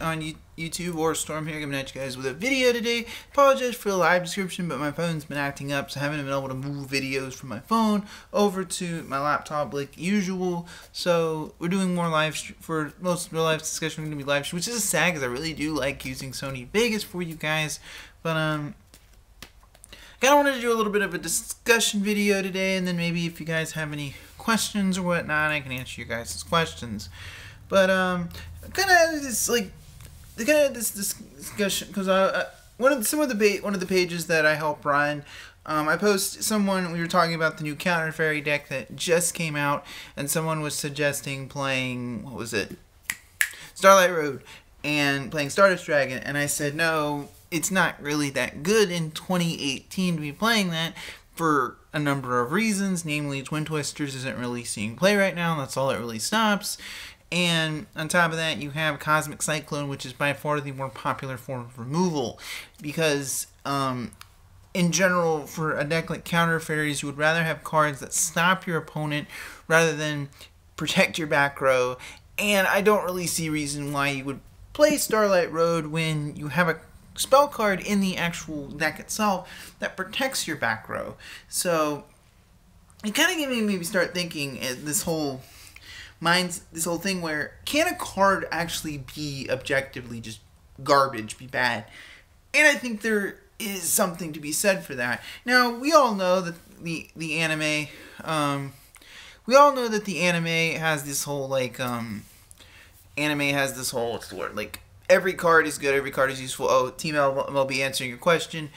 on YouTube, or Storm here, coming at you guys with a video today. Apologize for the live description, but my phone's been acting up, so I haven't been able to move videos from my phone over to my laptop like usual. So we're doing more for most of the live discussion. We're going to be live stream, which is a sad because I really do like using Sony Vegas for you guys. But kind of wanted to do a little bit of a discussion video today, and then maybe if you guys have any questions or whatnot, I can answer you guys' questions. But kind of this discussion, because one of the pages that I help run, I post we were talking about the new Counter Fairy deck that just came out, and someone was suggesting playing, what was it, Starlight Road, and playing Stardust Dragon, and I said no, it's not really that good in 2018 to be playing that for a number of reasons. Namely, Twin Twisters isn't really seeing play right now, and that's all it really stops. And on top of that, you have Cosmic Cyclone, which is by far the more popular form of removal, because in general, for a deck like Counter Fairies, you would rather have cards that stop your opponent rather than protect your back row. And I don't really see a reason why you would play Starlight Road when you have a spell card in the actual deck itself that protects your back row. So it kind of gave me maybe start thinking this whole thing where, can a card actually be objectively just garbage, be bad? And I think there is something to be said for that. Now, we all know that the anime has this whole what's the word, like, every card is good, every card is useful. Oh, Team will be answering your question.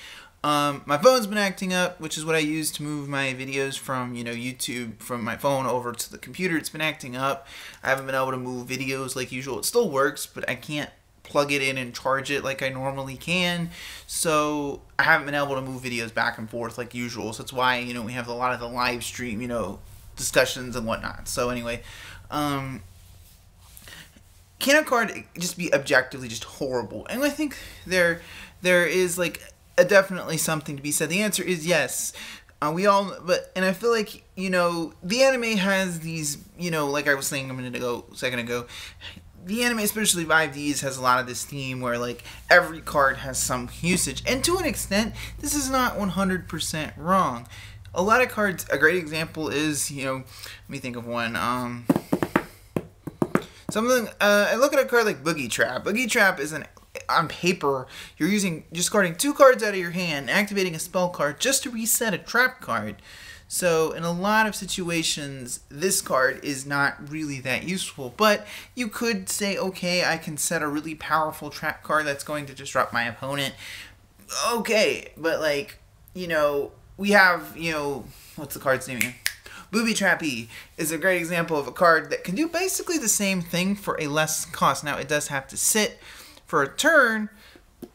My phone's been acting up, which is what I use to move my videos from, YouTube, from my phone over to the computer. It's been acting up. I haven't been able to move videos like usual. It still works, but I can't plug it in and charge it like I normally can. So I haven't been able to move videos back and forth like usual. So that's why, we have a lot of the live stream, discussions and whatnot. So anyway, can a card just be objectively just horrible? And I think there is definitely something to be said. The answer is yes. And I feel like, the anime has these, like I was saying a second ago, the anime, especially 5Ds, has a lot of this theme where, every card has some usage. And to an extent, this is not 100% wrong. A lot of cards, a great example is, let me think of one, I look at a card like Boogie Trap. Boogie Trap is on paper, you're discarding 2 cards out of your hand, activating a spell card just to reset a trap card. So in a lot of situations, this card is not really that useful. But you could say, okay, I can set a really powerful trap card that's going to disrupt my opponent. Okay, but we have, what's the card's name again? Booby Trappy is a great example of a card that can do basically the same thing for a less cost. Now, it does have to sit for a turn,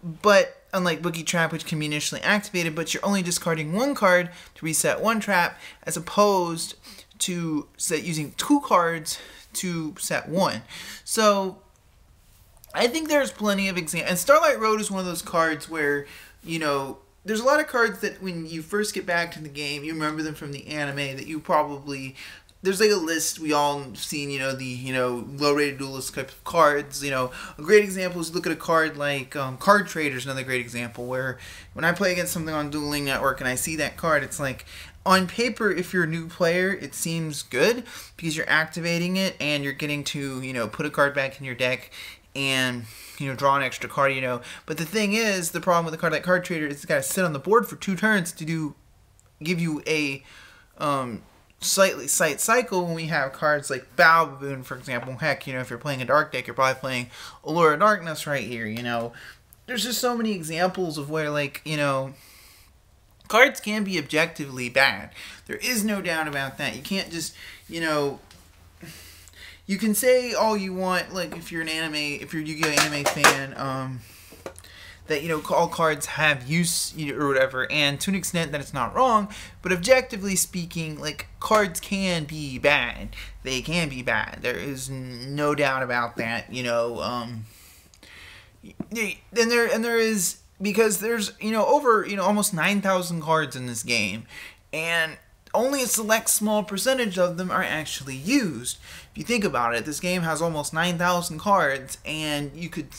but unlike Boogie Trap, which can be initially activated, but you're only discarding 1 card to reset 1 trap, as opposed to using 2 cards to set 1. So I think there's plenty of examples. And Starlight Road is one of those cards where, there's a lot of cards that when you first get back to the game, you remember them from the anime that you probably... There's a list we all have seen, the low-rated duelist type of cards. A great example is look at a card like Card Trader is another great example, where when I play against something on Dueling Network and I see that card, it's like, on paper, if you're a new player, it seems good because you're activating it and you're getting to, put a card back in your deck and, draw an extra card, But the thing is, the problem with a card like Card Trader is it's got to sit on the board for 2 turns to give you a slightly slight cycle when we have cards like Bow Baboon, for example. Heck, if you're playing a dark deck, you're probably playing Allure of Darkness right here, There's just so many examples of where, cards can be objectively bad. There is no doubt about that. You can't just, you can say all you want, if you're Yu-Gi-Oh! Anime fan, that, all cards have use or whatever, and to an extent that it's not wrong, but objectively speaking, cards can be bad. They can be bad. There is no doubt about that, and there is, because there's, over, almost 9,000 cards in this game, and only a select small percentage of them are actually used. If you think about it, this game has almost 9,000 cards, and you could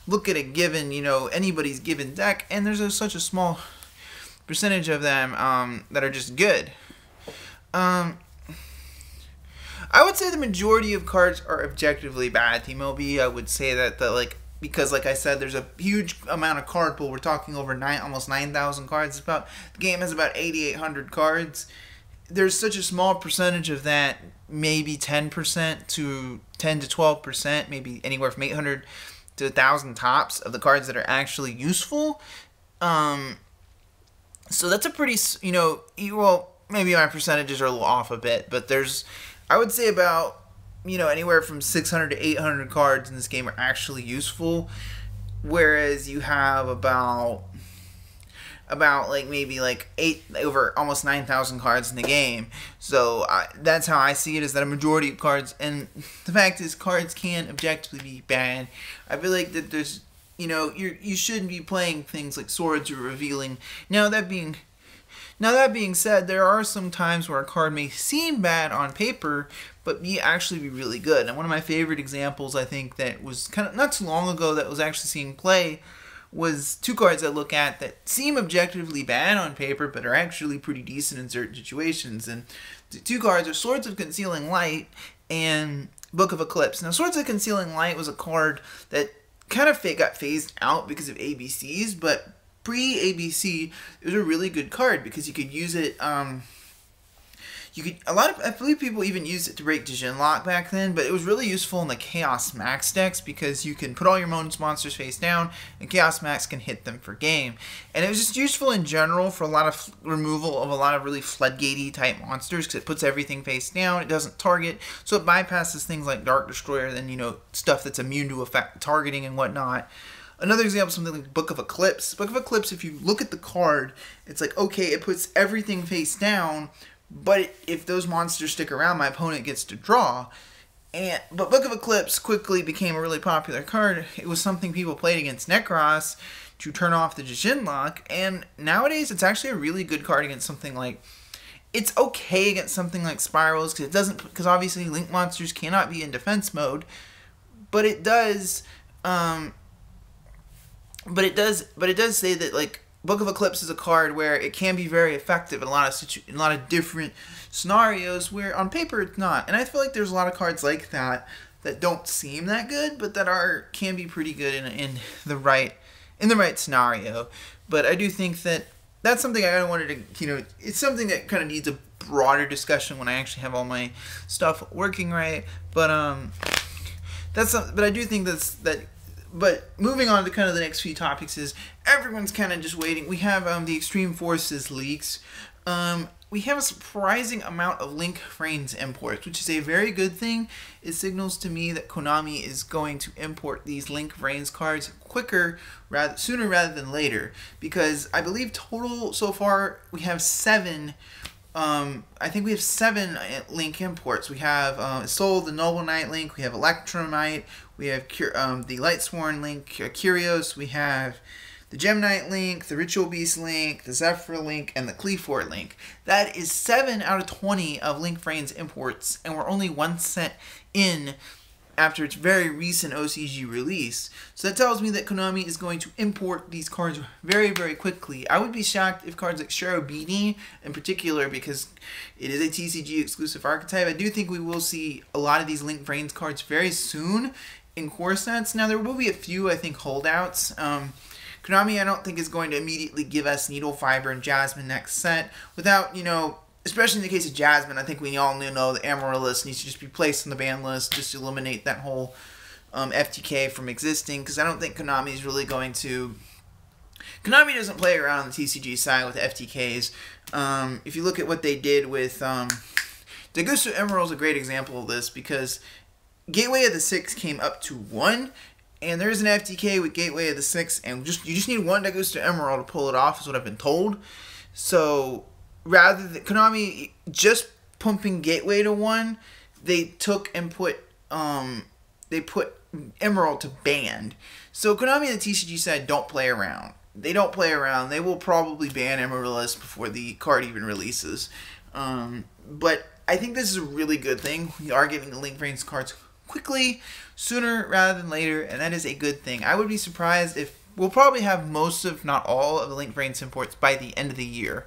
look at a given, anybody's given deck, and there's such a small percentage of them that are just good. I would say the majority of cards are objectively bad. Team LB, I would say that because like I said, there's a huge amount of card pool. We're talking over almost 9,000 cards. The game has about 8,800 cards. There's such a small percentage of that, maybe 10% to 10 to 12%, maybe anywhere from 800 to 1,000 tops of the cards that are actually useful. So that's a pretty, well, maybe my percentages are a little off a bit, but I would say about, anywhere from 600 to 800 cards in this game are actually useful, whereas you have about maybe over almost 9,000 cards in the game. So that's how I see it, is that a majority of cards, and the fact is cards can objectively be bad. I feel like that there's, you shouldn't be playing things like swords or revealing. Now that being said, there are some times where a card may seem bad on paper, but actually be really good. And one of my favorite examples, I think, that was kind of not too long ago that was actually seeing play, was two cards I look at that seem objectively bad on paper, but are actually pretty decent in certain situations. And the two cards are Swords of Concealing Light and Book of Eclipse. Now, Swords of Concealing Light was a card that kind of got phased out because of ABCs, but pre-ABC, it was a really good card because you could use it, I believe people even used it to break Dijin Lock back then, but it was really useful in the Chaos Max decks because you can put all your monsters face down and Chaos Max can hit them for game. And it was just useful in general for a lot of removal of a lot of really floodgatey type monsters because it puts everything face down, it doesn't target, so it bypasses things like Dark Destroyer and, stuff that's immune to targeting and whatnot. Another example, something like Book of Eclipse. Book of Eclipse, if you look at the card, it's like, okay, it puts everything face down, but if those monsters stick around, my opponent gets to draw. But Book of Eclipse quickly became a really popular card. It was something people played against Necros to turn off the Dijin Lock, and nowadays it's actually a really good card against something like... It's okay against something like Spirals, because obviously Link monsters cannot be in defense mode, but it does... But it does say that Book of Eclipse is a card where it can be very effective in a lot of different scenarios where on paper it's not. And I feel like there's a lot of cards like that don't seem that good, but that can be pretty good in the right scenario. But I do think that that's something I wanted to it's something that kind of needs a broader discussion when I actually have all my stuff working right. But I do think But moving on to kind of the next few topics is everyone's kind of just waiting. We have the Extreme Forces leaks. We have a surprising amount of Link Frames imports, which is a very good thing. It signals to me that Konami is going to import these Link Frames cards sooner rather than later. Because I believe total so far we have 7. I think we have 7 Link imports. We have Soul, the Noble Knight Link. We have Electromite. We have the Lightsworn Link, Curios. We have the Gem Knight Link, the Ritual Beast Link, the Zephyr Link, and the Cleafort Link. That is 7 out of 20 of Link Frames imports, and we're only 1 set in after its very recent OCG release. So that tells me that Konami is going to import these cards very, very quickly. I would be shocked if cards like Sharobini, in particular, because it is a TCG exclusive archetype, I do think we will see a lot of these Link Frames cards very soon in core sets. Now, there will be a few, I think, holdouts. Konami, I don't think, is going to immediately give us Needle Fiber and Jasmine next set without, especially in the case of Jasmine, I think we all know that Amaryllis needs to just be placed on the ban list just to eliminate that whole FTK from existing, because I don't think Konami is really going to... Konami doesn't play around on the TCG side with FTKs. If you look at what they did with... Dagusto Emerald is a great example of this, because Gateway of the 6 came up to 1, and there's an FTK with Gateway of the 6, and you just need 1 Dagusto Emerald to pull it off, is what I've been told. So... rather than Konami just pumping Gateway to 1, they took and put Emerald to banned. So Konami and the TCG side don't play around. They don't play around. They will probably ban Amaryllis before the card even releases. But I think this is a really good thing. We are getting the Link Frames cards quickly, sooner rather than later, and that is a good thing. I would be surprised if we'll probably have most, if not all, of the Link Vrains imports by the end of the year.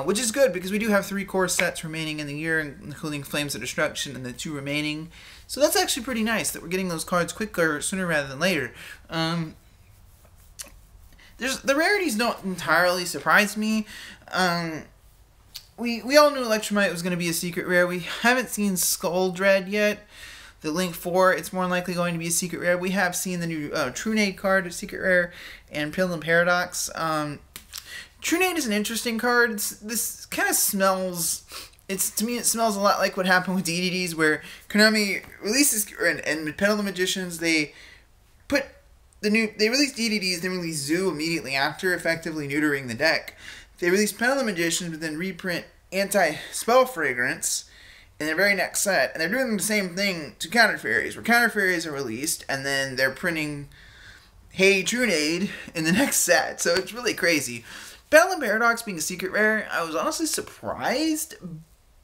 Which is good, because we do have 3 core sets remaining in the year, including Flames of Destruction and the 2 remaining. So that's actually pretty nice that we're getting those cards quicker, sooner rather than later. The rarities don't entirely surprise me. We all knew Electromite was going to be a secret rare. We haven't seen Skull Dread yet. The Link 4, it's more likely going to be a secret rare. We have seen the new Trunade card, a secret rare, and Pendulum Paradox. Trunade is an interesting card. This kind of smells... to me, it smells a lot like what happened with DDDs, where Konami releases... And Pendulum Magicians, they release DDDs, then release Zoo immediately after, effectively neutering the deck. They release Pendulum Magicians, but then reprint Anti-Spell Fragrance in their very next set. And they're doing the same thing to Counter Fairies, where Counter Fairies are released, and then they're printing Hey Trunade in the next set. So it's really crazy. Pendulum Paradox being a secret rare, I was honestly surprised,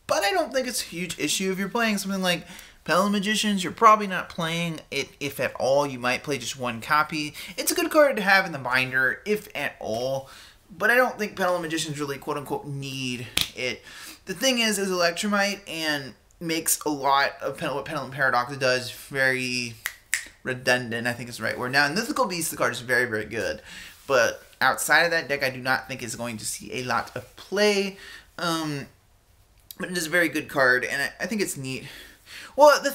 but I don't think it's a huge issue. If you're playing something like Pendulum Magicians, you're probably not playing it, if at all. You might play just 1 copy. It's a good card to have in the binder, if at all, but I don't think Pendulum Magicians really, quote-unquote, need it. The thing is Electromite, and makes a lot of what Pendulum Paradox does very redundant, I think is the right word. Now, in Mythical Beast, the card is very, very good, but outside of that deck, I do not think it's going to see a lot of play. But it is a very good card, and I think it's neat. Well, the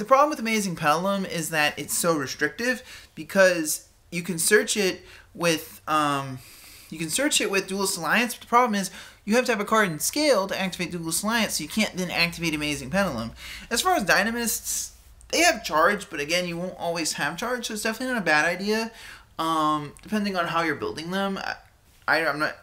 problem with Amazing Pendulum is that it's so restrictive, because you can search it with Duelist Alliance, but the problem is you have to have a card in scale to activate Duelist Alliance, so you can't then activate Amazing Pendulum. As far as Dynamists, they have charge, but again, you won't always have charge, so it's definitely not a bad idea. Depending on how you're building them. I'm not...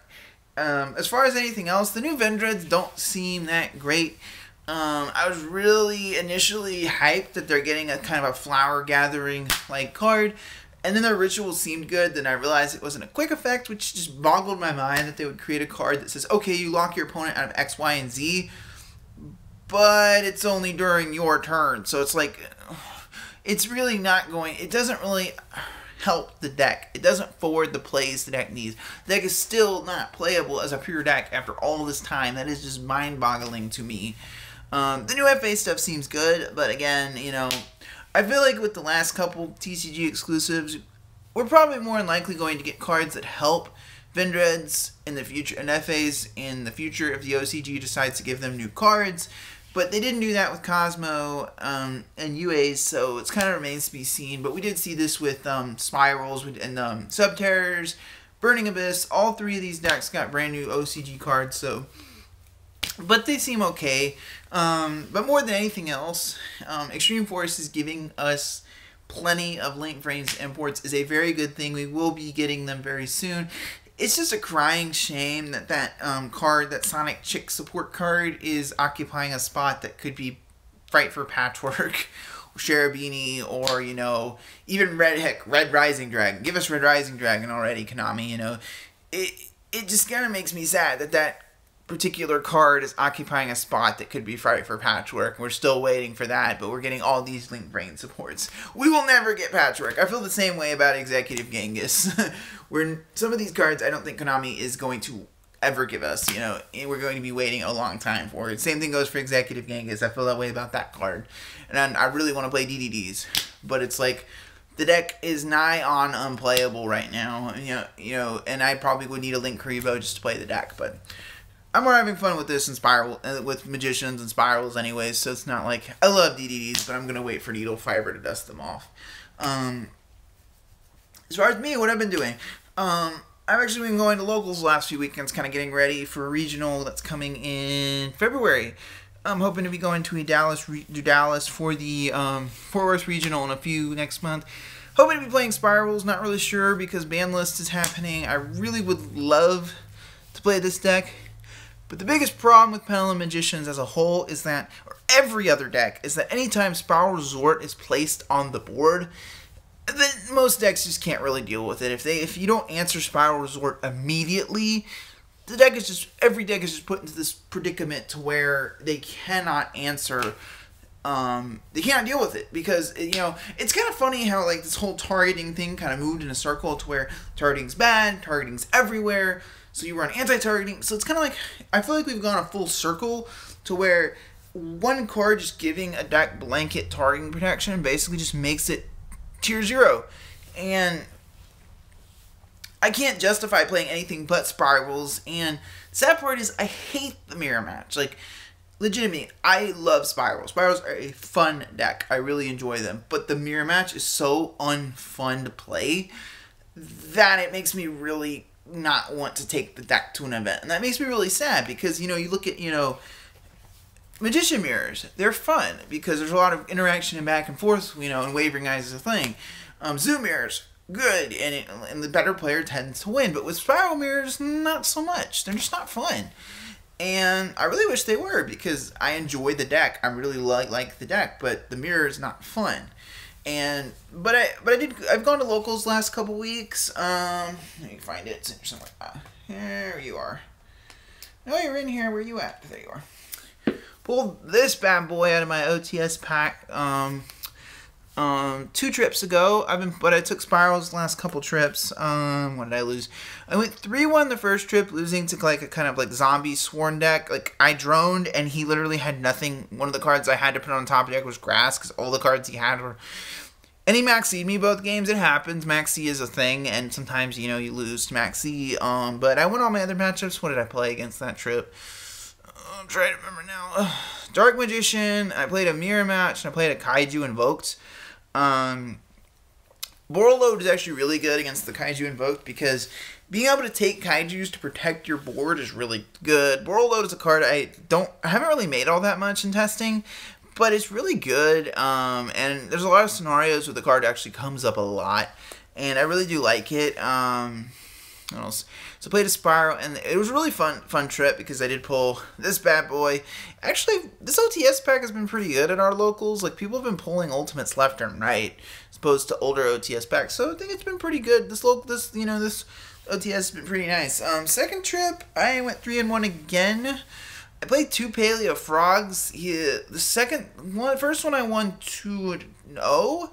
as far as anything else, the new Vendreads don't seem that great. I was really initially hyped that they're getting a kind of a flower gathering like card, and then their rituals seemed good. Then I realized it wasn't a quick effect, which just boggled my mind that they would create a card that says, okay, you lock your opponent out of X, Y, and Z, but it's only during your turn. So it's like, it's really not going... It doesn't really help the deck. It doesn't forward the plays the deck needs. The deck is still not playable as a pure deck after all this time. That is just mind-boggling to me. The new FA stuff seems good, but again, you know, I feel like with the last couple TCG exclusives, we're probably more than likely going to get cards that help Vendreads in the future, and FAs in the future if the OCG decides to give them new cards. But they didn't do that with Cosmo and UAs, so it's kind of remains to be seen. But we did see this with Spirals and Subterrors, Burning Abyss. All 3 of these decks got brand new OCG cards, so... But they seem okay. But more than anything else, Extreme Force is giving us plenty of Link Vrains imports is a very good thing. We will be getting them very soon. It's just a crying shame that that Sonic Chick support card is occupying a spot that could be Fight for Patchwork, or Cherubini, or, you know, even Red Rising Dragon. Give us Red Rising Dragon already, Konami, you know. It just kind of makes me sad that particular card is occupying a spot that could be Fight for Patchwork. We're still waiting for that, but we're getting all these Link Vrains supports. We will never get Patchwork. I feel the same way about Executive Genghis. Where some of these cards I don't think Konami is going to ever give us, you know, and we're going to be waiting a long time for it. Same thing goes for Executive Genghis. I feel that way about that card. And I really want to play DDDs, but it's like the deck is nigh on unplayable right now. You know, and I probably would need a Link Kuriboh just to play the deck, but I'm more having fun with this and with Magicians and Spirals anyways, so it's not like... I love DDDs, but I'm going to wait for Needle Fiber to dust them off. As far as me, what I've been doing, I've actually been going to locals the last few weekends, kind of getting ready for a regional that's coming in February. I'm hoping to be going to Dallas for the Fort Worth Regional in a few next month. Hoping to be playing Spirals, not really sure because ban list is happening. I really would love to play this deck. But the biggest problem with Pendulum Magicians as a whole is that, or every other deck, is that anytime Spiral Resort is placed on the board, then most decks just can't really deal with it. If you don't answer Spiral Resort immediately, every deck is just put into this predicament to where they cannot answer they cannot deal with it because it's kind of funny how like this whole targeting thing kind of moved in a circle to where targeting's bad, targeting's everywhere, so you run anti-targeting. So it's kind of like I feel like we've gone a full circle to where one card just giving a deck blanket targeting protection basically just makes it tier 0, and I can't justify playing anything but spirals. And the sad part is I hate the mirror match. Like, legitimately, I love spirals. Spirals are a fun deck. I really enjoy them. But the mirror match is so unfun to play that it makes me really not want to take the deck to an event. And that makes me really sad because, you look at, Magician mirrors. They're fun because there's a lot of interaction and back and forth, and wavering eyes is a thing. Zoom mirrors, good, and the better player tends to win. But with spiral mirrors, not so much. They're just not fun. And I really wish they were because I enjoy the deck. I really like the deck, but the mirror is not fun. But I've gone to locals last couple weeks. Let me find it. It's in somewhere. Here you are. No, you're in here. Where you at? There you are. Pulled this bad boy out of my OTS pack. 2 trips ago. But I took spirals the last couple trips. What did I lose? I went 3-1 the first trip, losing to like a kind of like zombie sworn deck. Like I droned and he literally had nothing. One of the cards I had to put on top of the deck was grass because all the cards he had were. And he maxed me both games. It happens. Maxi is a thing, and sometimes you lose to Maxi. But I won all my other matchups. What did I play against that trip? I'm trying to remember now. Dark Magician. I played a mirror match, and I played a Kaiju Invoked. Boral Load is actually really good against the Kaiju Invoked because being able to take Kaijus to protect your board is really good. Boral Load is a card I haven't really made all that much in testing, but it's really good. And there's a lot of scenarios where the card actually comes up a lot, and I really do like it. What else? So I played a Spiral, and it was a really fun trip because I did pull this bad boy. Actually, this OTS pack has been pretty good at our locals. Like, people have been pulling ultimates left and right as opposed to older OTS packs. So I think it's been pretty good. This OTS has been pretty nice. Second trip, I went 3-1 again. I played 2 Paleo Frogs. First one I won 2-0.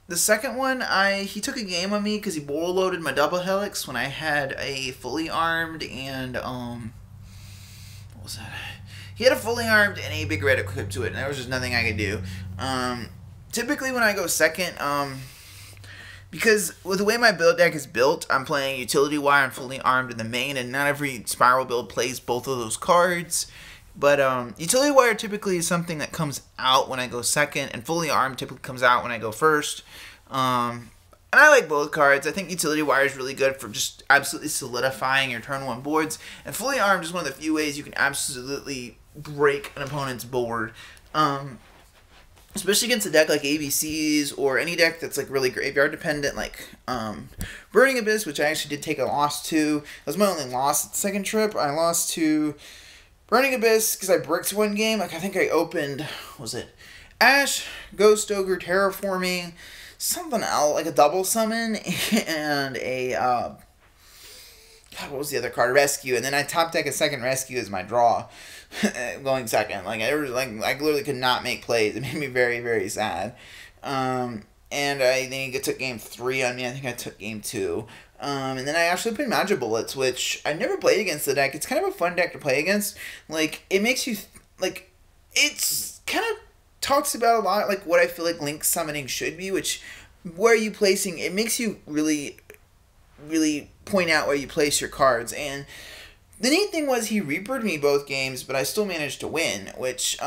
The second one, he took a game on me because he boral loaded my double helix when I had a fully armed and, what was that? He had a fully armed and a big red equipped to it, and there was just nothing I could do. Typically when I go second, because with the way my build deck is built, I'm playing Utility Wire and fully armed in the main, and not every Spiral build plays both of those cards. But Utility Wire typically is something that comes out when I go second, and Fully Armed typically comes out when I go first. And I like both cards. I think Utility Wire is really good for just absolutely solidifying your turn 1 boards, and Fully Armed is one of the few ways you can absolutely break an opponent's board. Especially against a deck like ABCs or any deck that's like really graveyard dependent, like Burning Abyss, which I actually did take a loss to. That was my only loss at the second trip. I lost to Burning Abyss because I bricked one game. Like, I think I opened, what was it? Ash, Ghost Ogre, Terraforming, something else, like a double summon, and a, God, what was the other card? Rescue. And then I top deck a second Rescue as my draw, going second. Like, I literally could not make plays. It made me very, very sad. And I think it took game 3 on me. I think I took game 2. And then I actually played Magic Bullets, which I never played against the deck. It's kind of a fun deck to play against. Like, it makes you, like, it's kind of talks about a lot, like, what I feel like Link summoning should be, which, where are you placing, it makes you really, really point out where you place your cards. And the neat thing was he Reapered me both games, but I still managed to win, which,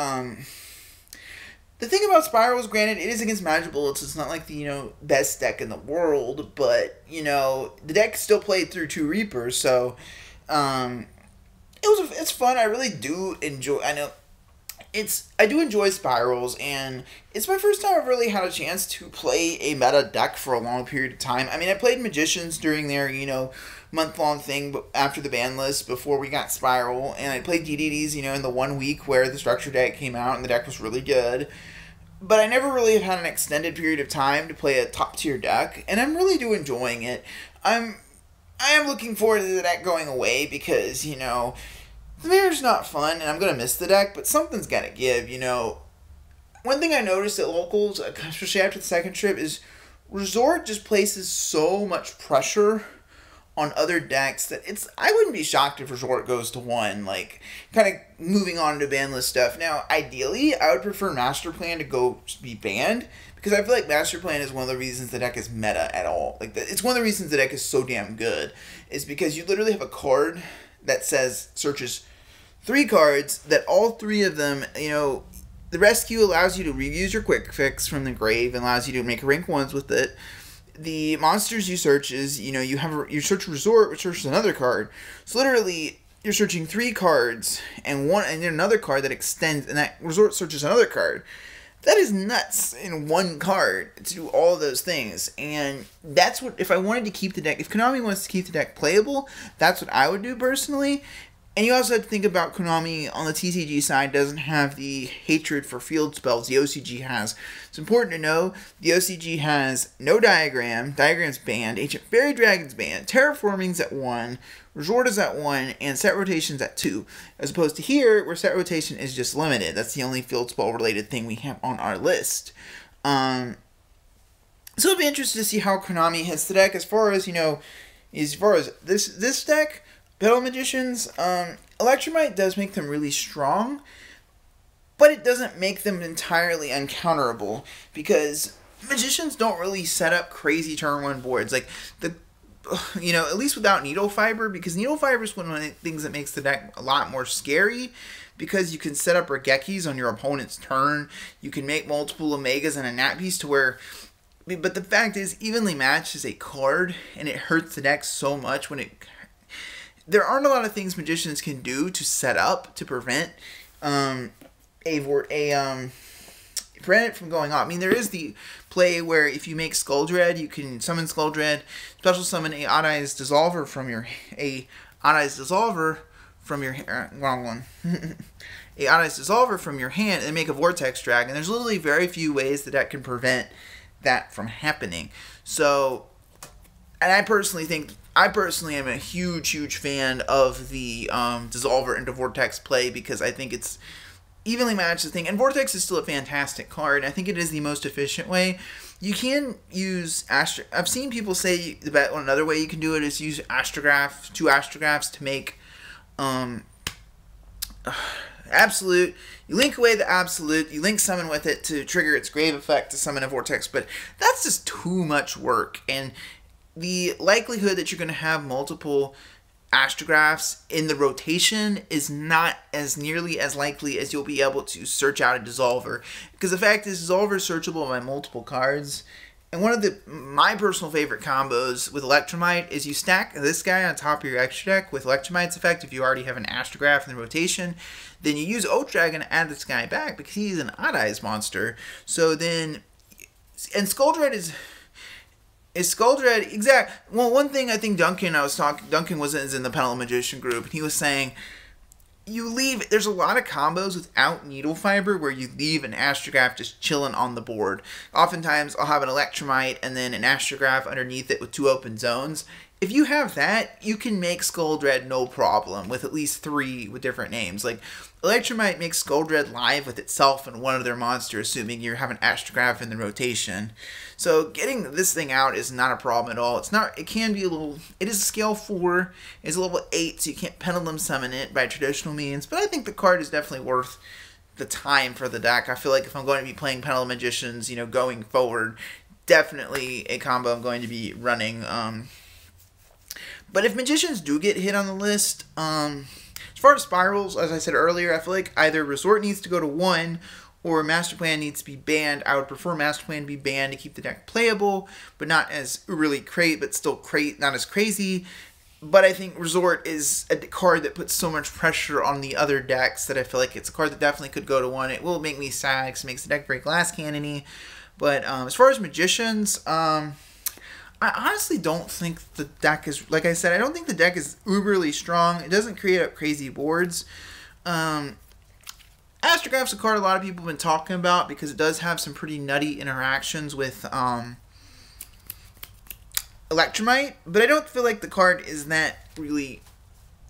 the thing about Spirals, granted, it is against Magic Bullets. It's not like the, best deck in the world, but, the deck still played through 2 Reapers, so, it's fun. I really do enjoy, I do enjoy Spirals, and it's my first time I've really had a chance to play a meta deck for a long period of time. I mean, I played Magicians during their, month-long thing after the ban list before we got Spiral, and I played DDDs, in the 1 week where the structure deck came out and the deck was really good. But I never really have had an extended period of time to play a top-tier deck, and I'm really do enjoying it. I am looking forward to the deck going away because, the mirror's not fun, and I'm going to miss the deck, but something's got to give, one thing I noticed at locals, especially after the second trip, is Resort just places so much pressure on other decks that I wouldn't be shocked if Resort goes to 1, like, kind of moving on to banless stuff. Now, ideally, I would prefer Master Plan to be banned, because I feel like Master Plan is one of the reasons the deck is meta at all. Like, it's one of the reasons the deck is so damn good, is because you literally have a card that searches 3 cards, that all 3 of them, the rescue allows you to reuse your quick fix from the grave and allows you to make rank 1s with it. The monsters you search is, you search Resort, which searches another card. So literally, you're searching 3 cards and then another card that extends, and that Resort searches another card. That is nuts in 1 card to do all of those things. And that's what, if I wanted to keep the deck, if Konami wants to keep the deck playable, that's what I would do personally. And you also have to think about Konami on the TCG side doesn't have the hatred for field spells the OCG has. It's important to know the OCG has no diagram, diagram's banned, Ancient Fairy Dragon's banned, Terraforming's at 1, Resort is at 1, and Set Rotation's at 2. As opposed to here, where Set Rotation is just limited. That's the only field spell related thing we have on our list. So it'll be interesting to see how Konami hits the deck. As far as this deck, Petal Magicians, Electromite does make them really strong, but it doesn't make them entirely uncounterable, because Magicians don't really set up crazy turn 1 boards. Like, at least without Needle Fiber, because Needle Fiber is one of the things that makes the deck a lot more scary, because you can set up Regekis on your opponent's turn, you can make multiple Omegas and a Nat Beast to where... But the fact is, Evenly Matched is a card, and it hurts the deck so much when it... There aren't a lot of things Magicians can do to set up to prevent prevent it from going off. I mean, there is the play where if you make Skulldread, you can summon Skulldread, special summon a Odd-Eyes Dissolver from your wrong one. A Odd-Eyes Dissolver from your hand and make a Vortex Dragon. There's literally very few ways the deck can prevent that from happening. So, and I personally am a huge fan of the Dissolver into Vortex play, because I think it's evenly matched the thing. And Vortex is still a fantastic card. I think it is the most efficient way. You can use I've seen people say that another way you can do it is use Astrograph, 2 Astrographs to make Absolute. You link away the Absolute, you link Summon with it to trigger its Grave effect to summon a Vortex, but that's just too much work. And the likelihood that you're going to have multiple Astrographs in the rotation is not as nearly as likely as you'll be able to search out a Dissolver. Because the fact is, Dissolver is searchable by multiple cards. And one of my personal favorite combos with Electromite is you stack this guy on top of your extra deck with Electromite's effect if you already have an Astrograph in the rotation. Then you use Oat Dragon to add this guy back because he's an Odd-Eyes monster. So then... And Skulldread is Skulldread exact? Well, one thing I think Duncan was in the Petal Magician group, and he was saying there's a lot of combos without Needle Fiber where you leave an Astrograph just chilling on the board. Oftentimes I'll have an Electromite and then an Astrograph underneath it with 2 open zones. If you have that, you can make Skulldread no problem with at least 3 with different names. Like, Electromite makes Skulldread live with itself and one other monster, assuming you have an Astrograph in the rotation. So getting this thing out is not a problem at all. It is a scale 4, it's a level 8, so you can't Pendulum Summon it by traditional means, but I think the card is definitely worth the time for the deck. I feel like if I'm going to be playing Petal Magicians, going forward, definitely a combo I'm going to be running. But if Magicians do get hit on the list, as far as spirals, as I said earlier, I feel like either Resort needs to go to 1 or Master Plan needs to be banned. I would prefer Master Plan to be banned to keep the deck playable, but not as really not as crazy. But I think Resort is a card that puts so much pressure on the other decks that I feel like it's a card that definitely could go to 1. It will make me sad because it makes the deck very glass cannon-y. But as far as Magicians, I honestly don't think the deck is, like I said, I don't think the deck is uberly strong. It doesn't create up crazy boards. Astrograph's a card a lot of people have been talking about because it does have some pretty nutty interactions with Electromite, but I don't feel like the card is that really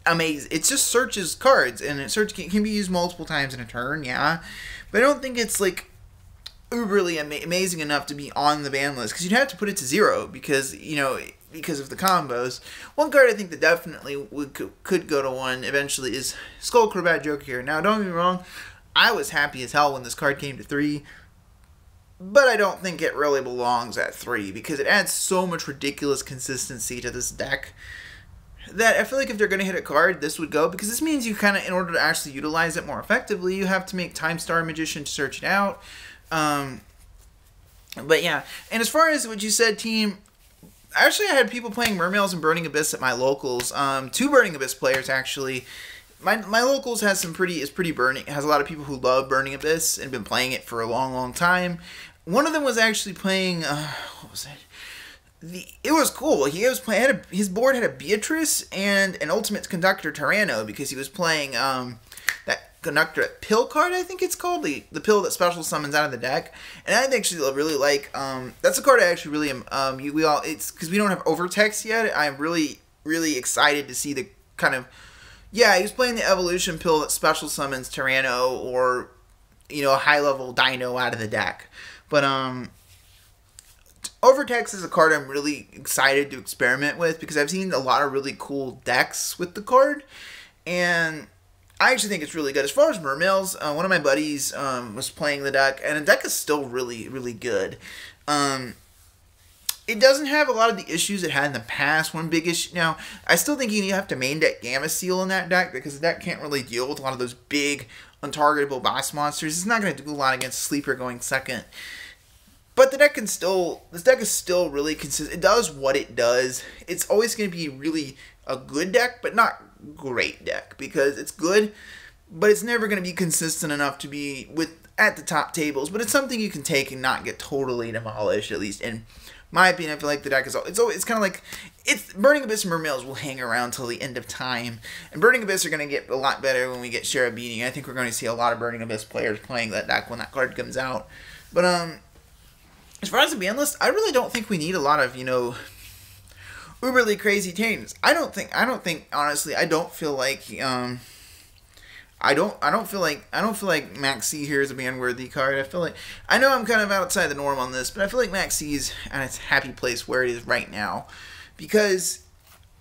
amazing. It just searches cards, and it can be used multiple times in a turn, yeah, but I don't think it's like uberly amazing enough to be on the ban list, because you'd have to put it to 0 because, you know, because of the combos. One card I think that definitely could go to 1 eventually is Skull Crobat Joker. Now, don't get me wrong, I was happy as hell when this card came to 3, but I don't think it really belongs at 3 because it adds so much ridiculous consistency to this deck that I feel like if they're going to hit a card, this would go, because this means you kind of, in order to actually utilize it more effectively, you have to make Time Star Magician to search it out. But yeah, and as far as what you said, team, actually I had people playing Mermails and Burning Abyss at my locals. 2 Burning Abyss players actually. My locals has pretty burning. Has a lot of people who love Burning Abyss and been playing it for a long time. One of them was actually playing. What was it? It was cool. He was playing. His board had a Beatrice and an Ultimate Conductor Tyranno, because he was playing that Conductor Pill card, I think it's called, the pill that special summons out of the deck. And I actually really like. That's a card I actually really am. It's because we don't have Overtext yet. I'm really excited to see the kind of. Yeah, he was playing the Evolution pill that special summons Tyranno or, you know, a high level Dino out of the deck. But Overtext is a card I'm really excited to experiment with, because I've seen a lot of really cool decks with the card, and I actually think it's really good. As far as Mermails, one of my buddies was playing the deck, and the deck is still really good. It doesn't have a lot of the issues it had in the past. One big issue, now, I still think you have to main deck Gamma Seal in that deck, because the deck can't really deal with a lot of those big, untargetable boss monsters. It's not going to do a lot against Sleeper going second. But this deck is still really consistent. It does what it does. It's always going to be really a good deck, but not great deck, because it's good, but it's never going to be consistent enough to be at the top tables. But it's something you can take and not get totally demolished, at least in my opinion. I feel like the deck is it's kind of like Burning Abyss and Mermails will hang around till the end of time, and Burning Abyss are going to get a lot better when we get Cherubini. I think we're going to see a lot of Burning Abyss players playing that deck when that card comes out. But as far as the ban list, I really don't think we need a lot of, you know, uberly crazy tames. I don't think honestly, I don't feel like I don't feel like Max C here is a ban worthy card. I know I'm kind of outside the norm on this, but I feel like Max C is at its happy place where it is right now, because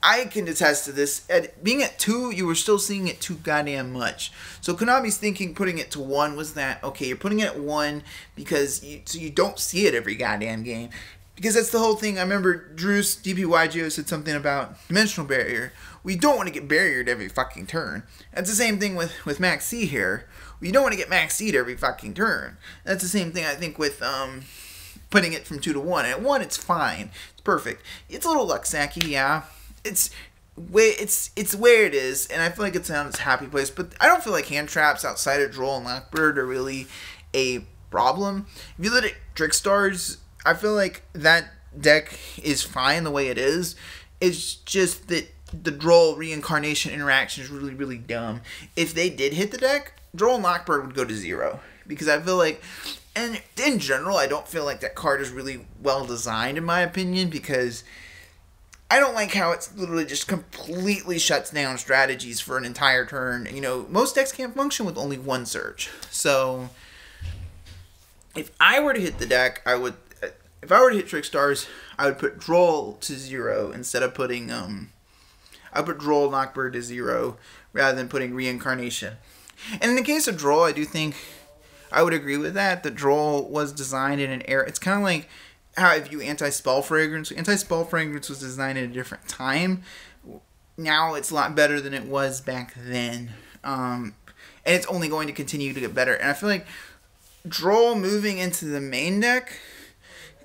I can attest to this. Being at 2, you were still seeing it too goddamn much. So Konami's thinking putting it to 1 was that, okay, you're putting it at 1 because you don't see it every goddamn game. Because that's the whole thing. I remember Drew's DPYGO said something about Dimensional Barrier. We don't want to get barriered every fucking turn. That's the same thing with Max C here. We don't want to get Max C'd every fucking turn. That's the same thing, I think, with putting it from 2 to 1. At 1, it's fine. It's perfect. It's a little luck-sacky, yeah. It's where it is, and I feel like it's on its happy place. But I don't feel like hand traps outside of Droll and Lockbird are really a problem. If you look at Trickstars, I feel like that deck is fine the way it is. It's just that the Droll reincarnation interaction is really dumb. If they did hit the deck, Droll and Lockbird would go to 0, because I feel like, and in general, I don't feel like that card is really well designed in my opinion, because I don't like how it's literally just completely shuts down strategies for an entire turn. You know, most decks can't function with only 1 search. So, if I were to hit the deck, if I were to hit Trickstars, I would put Droll to 0 instead of putting, I would put Droll Knockbird to 0 rather than putting Reincarnation. And in the case of Droll, I do think I would agree with that. The Droll was designed in an era. It's kind of like how I view Anti-Spell Fragrance. Anti-Spell Fragrance was designed at a different time. Now it's a lot better than it was back then. And it's only going to continue to get better. And I feel like Droll moving into the main deck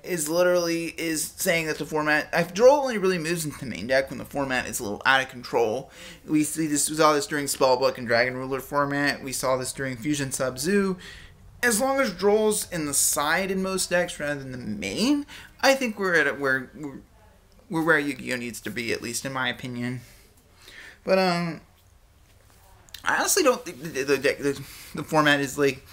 is saying that the format, Droll only really moves into the main deck when the format is a little out of control. We saw this during Spellbook and Dragon Ruler format. We saw this during Fusion Sub-Zoo. As long as Droll's in the side in most decks rather than the main, I think we're at where Yu-Gi-Oh needs to be, at least in my opinion. But I honestly don't think the format is like.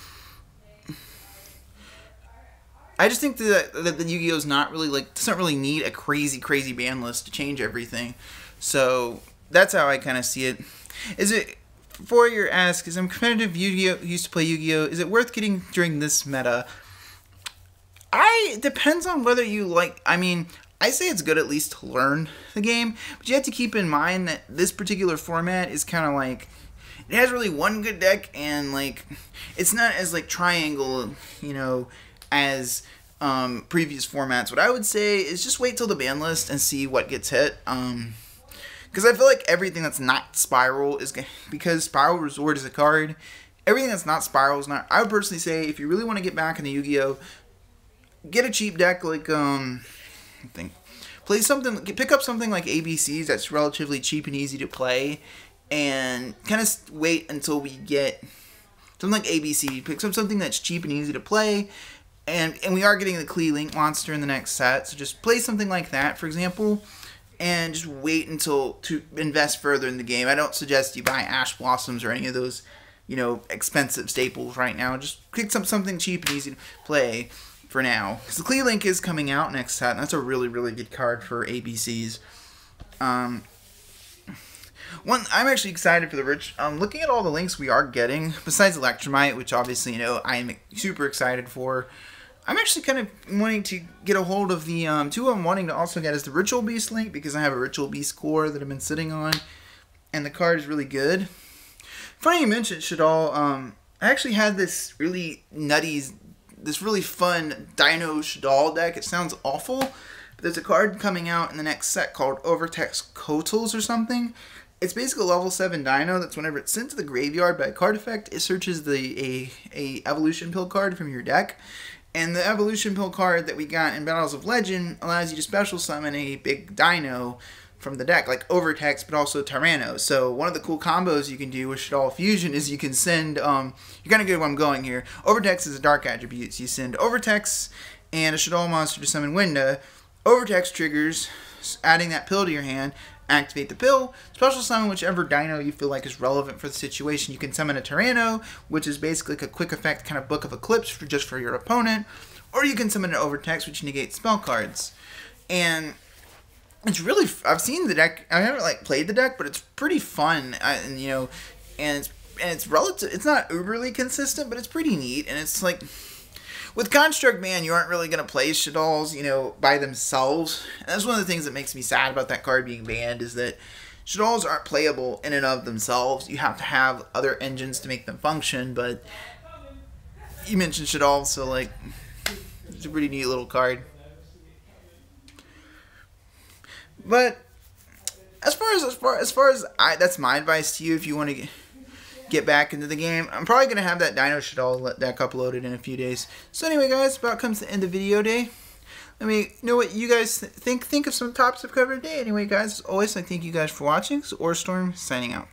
I just think that the Yu-Gi-Oh is not really doesn't really need a crazy ban list to change everything. So that's how I kind of see it. For your ask, I'm competitive Yu-Gi-Oh, used to play Yu-Gi-Oh. Is it worth getting during this meta? It depends on whether you like, I mean, I say it's good at least to learn the game, but you have to keep in mind that this particular format is kind of like, it has really one good deck, and like, it's not as like triangle, you know, as previous formats. What I would say is just wait till the ban list and see what gets hit. Because I feel like everything that's not Spiral is, because Spiral Resort is a card, everything that's not Spiral is not. I would personally say if you really want to get back into Yu-Gi-Oh, get a cheap deck like play something, pick up something like ABCs that's relatively cheap and easy to play, and kind of wait until we get something like ABC. Pick up something that's cheap and easy to play, and we are getting the Klee Link monster in the next set, so just play something like that, for example, and just wait until to invest further in the game. I don't suggest you buy Ash Blossoms or any of those, you know, expensive staples right now. Just pick up something cheap and easy to play for now, because the Klee Link is coming out next set, and that's a really, really good card for ABCs. I'm actually excited for the Rich. Looking at all the links we are getting, besides Electromite, which obviously, you know, I'm super excited for, I'm actually kind of wanting to get a hold of the, two I'm wanting to also get is the Ritual Beast link, because I have a Ritual Beast core that I've been sitting on, and the card is really good. Funny you mentioned Shaddoll, I actually had this really nutty, this really fun Dino Shaddoll deck. It sounds awful, but there's a card coming out in the next set called Overtext Kotals or something. It's basically a level 7 Dino that's whenever it's sent to the graveyard by a card effect, it searches a Evolution Pill card from your deck. And the Evolution Pill card that we got in Battles of Legend allows you to special summon a big Dino from the deck, like Overtext, but also Tyranno. So one of the cool combos you can do with Shaddoll Fusion is you can send, you're going to get where I'm going here. Overtext is a dark attribute, so you send Overtext and a Shaddoll monster to summon Winda. Overtext triggers, adding that pill to your hand, activate the pill, special summon whichever Dino you feel like is relevant for the situation. You can summon a Tyranno, which is basically like a quick effect kind of Book of Eclipse just for your opponent, or you can summon an Overtext, which negates spell cards. And it's really, I've seen the deck, I haven't like played the deck, but it's pretty fun, and you know, and it's relative, it's not uberly consistent, but it's pretty neat. And it's like, with Construct Man, you aren't really going to play Shaddolls, you know, by themselves. And that's one of the things that makes me sad about that card being banned, is that Shaddolls aren't playable in and of themselves. You have to have other engines to make them function, but you mentioned Shaddolls, so like, it's a pretty neat little card. But as far as that's my advice to you if you want to get back into the game. I'm probably going to have that Dino Shaddoll deck uploaded in a few days. So anyway, guys, about comes the end of the video day. Let me know what you guys think of some topics I've covered today. Anyway, guys, as always, I thank you guys for watching. This is Orstorm signing out.